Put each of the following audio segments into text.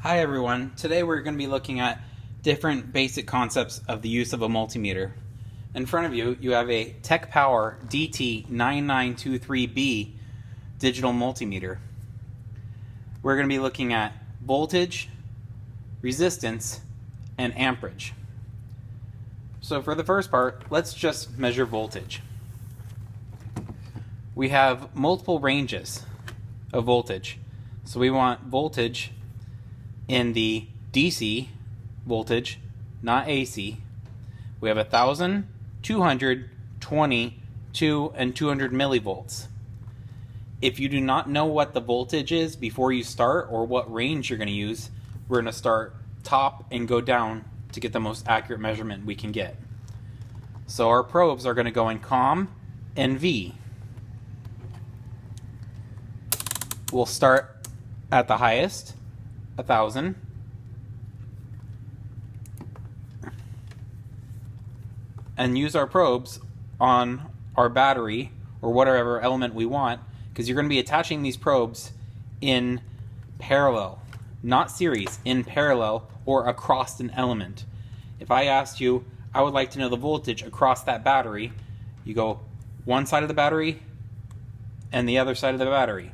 Hi everyone, today we're going to be looking at different basic concepts of the use of a multimeter. In front of you, you have a Tech Power DT9923B digital multimeter. We're going to be looking at voltage, resistance, and amperage. So for the first part, let's just measure voltage. We have multiple ranges of voltage. So we want voltage in the DC voltage, not AC. We have 1,000, 200, 20, 2, and 200 millivolts. If you do not know what the voltage is before you start or what range you're going to use, we're going to start top and go down to get the most accurate measurement we can get. So our probes are going to go in COM and V. We'll start at the highest, 1,000, and use our probes on our battery or whatever element we want, because you're going to be attaching these probes in parallel, not series, in parallel or across an element. If I asked you, I would like to know the voltage across that battery, you go one side of the battery and the other side of the battery.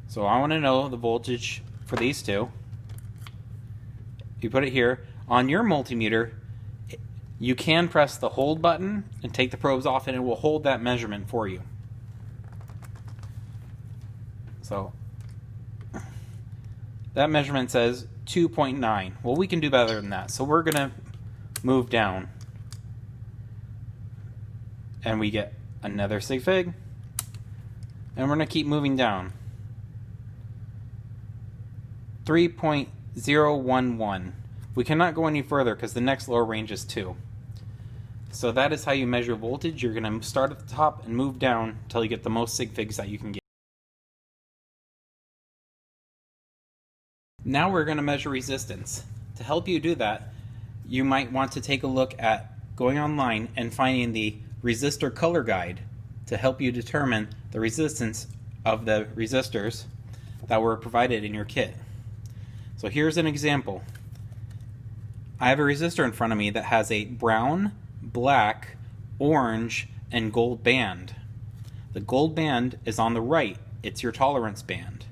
So I want to know the voltage for these two. You put it here. On your multimeter, you can press the hold button and take the probes off, and it will hold that measurement for you. So that measurement says 2.9. Well, we can do better than that. So we're going to move down. And we get another sig fig. And we're going to keep moving down. 3.011. We cannot go any further because the next lower range is 2. So that is how you measure voltage. You're going to start at the top and move down until you get the most sig figs that you can get. Now we're going to measure resistance. To help you do that, you might want to take a look at going online and finding the resistor color guide to help you determine the resistance of the resistors that were provided in your kit. So here's an example. I have a resistor in front of me that has a brown, black, orange, and gold band. The gold band is on the right. It's your tolerance band.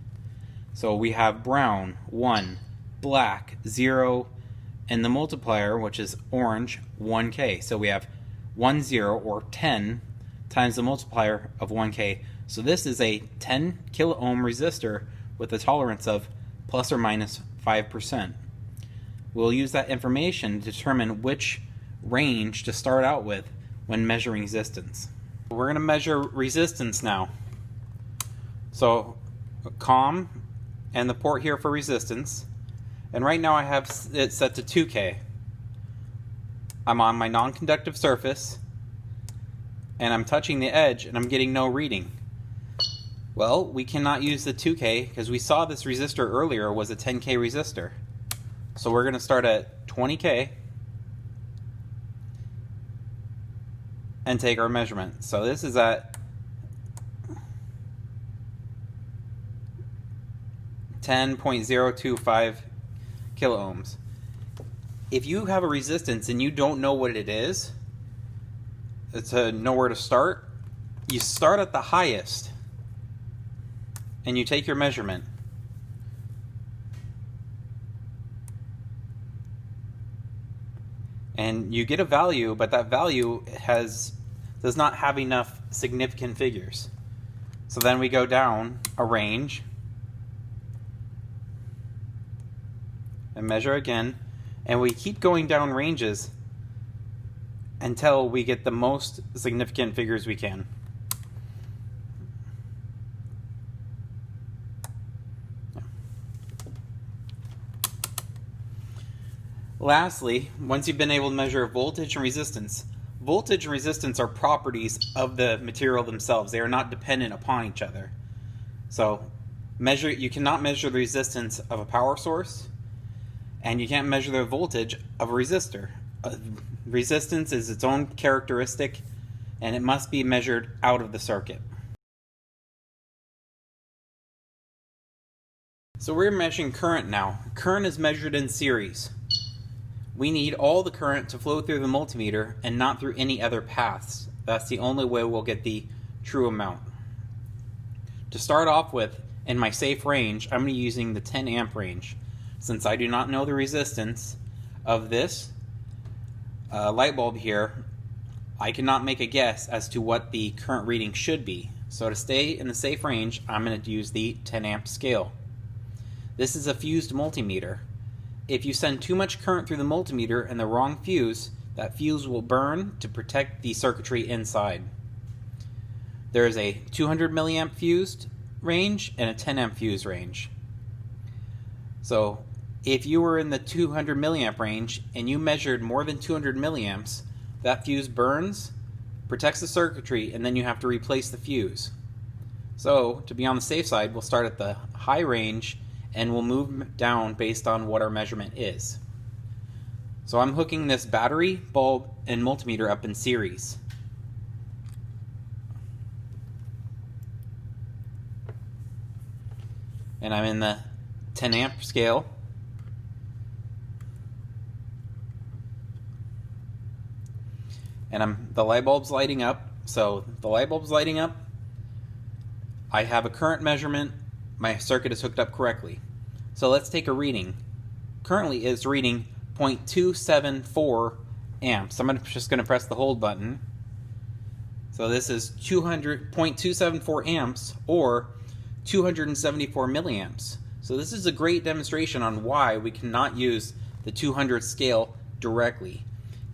So we have brown, 1, black, 0, and the multiplier, which is orange, 1K. So we have 1, 0, or 10 times the multiplier of 1K. So this is a 10 kilo ohm resistor with a tolerance of plus or minus 5%. We'll use that information to determine which range to start out with when measuring resistance. We're going to measure resistance now. So COM and the port here for resistance. And right now I have it set to 2K. I'm on my non-conductive surface and I'm touching the edge and I'm getting no reading. Well, we cannot use the 2K because we saw this resistor earlier was a 10K resistor. So we're going to start at 20K and take our measurement. So this is at 10.025 kilo ohms. If you have a resistance and you don't know what it is, to know where to start, you start at the highest and you take your measurement. And you get a value, but that value does not have enough significant figures. So then we go down a range and measure again, and we keep going down ranges until we get the most significant figures we can. Lastly, once you've been able to measure voltage and resistance are properties of the material themselves. They are not dependent upon each other. So you cannot measure the resistance of a power source, and you can't measure the voltage of a resistor. Resistance is its own characteristic, and it must be measured out of the circuit. So we're measuring current now. Current is measured in series. We need all the current to flow through the multimeter and not through any other paths. That's the only way we'll get the true amount. To start off with, in my safe range, I'm going to be using the 10 amp range. Since I do not know the resistance of this light bulb here, I cannot make a guess as to what the current reading should be. So to stay in the safe range, I'm going to use the 10 amp scale. This is a fused multimeter. If you send too much current through the multimeter and the wrong fuse, that fuse will burn to protect the circuitry inside. There is a 200 milliamp fused range and a 10 amp fuse range. So if you were in the 200 milliamp range and you measured more than 200 milliamps, that fuse burns, protects the circuitry, and then you have to replace the fuse. So to be on the safe side, we'll start at the high range and we'll move down based on what our measurement is. So I'm hooking this battery, bulb, and multimeter up in series. And I'm in the 10 amp scale. And the light bulb's lighting up. So the light bulb's lighting up. I have a current measurement. My circuit is hooked up correctly. So let's take a reading. Currently it's reading 0.274 amps. I'm just going to press the hold button. So this is 0.274 amps or 274 milliamps. So this is a great demonstration on why we cannot use the 200 scale directly.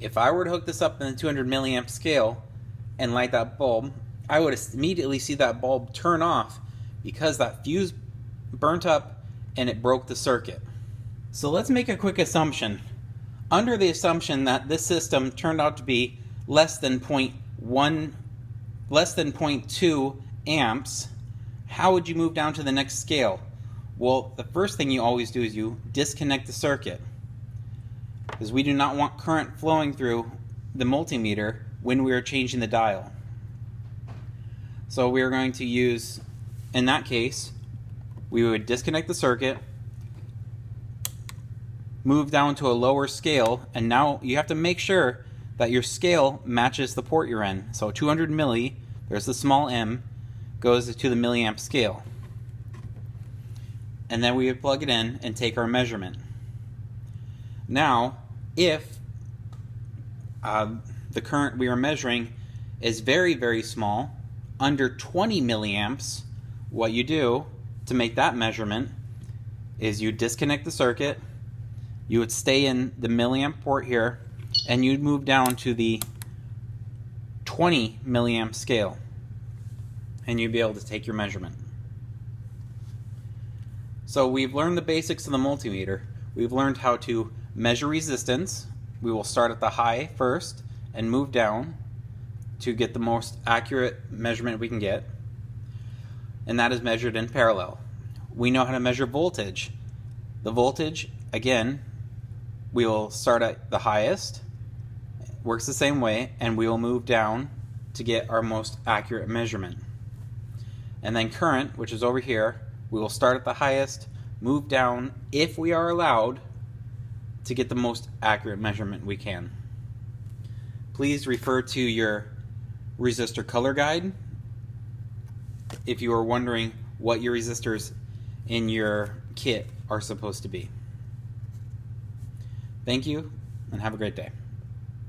If I were to hook this up in the 200 milliamp scale and light that bulb, I would immediately see that bulb turn off because that fuse burnt up and it broke the circuit. So let's make a quick assumption. Under the assumption that this system turned out to be less than 0.2 amps, how would you move down to the next scale? Well, the first thing you always do is you disconnect the circuit, because we do not want current flowing through the multimeter when we are changing the dial. So we are going to use, in that case, we would disconnect the circuit, move down to a lower scale, and now you have to make sure that your scale matches the port you're in. So 200 milli, there's the small m, goes to the milliamp scale. And then we would plug it in and take our measurement. Now, if the current we are measuring is very, very small, under 20 milliamps, what you do to make that measurement is you disconnect the circuit, you would stay in the milliamp port here, and you'd move down to the 20 milliamp scale, and you'd be able to take your measurement. So we've learned the basics of the multimeter. We've learned how to measure resistance. We will start at the high first and move down to get the most accurate measurement we can get, and that is measured in parallel. We know how to measure voltage. The voltage, again, we will start at the highest, works the same way, and we will move down to get our most accurate measurement. And then current, which is over here, we will start at the highest, move down if we are allowed to get the most accurate measurement we can. Please refer to your resistor color guide if you are wondering what your resistors in your kit are supposed to be. Thank you, and have a great day.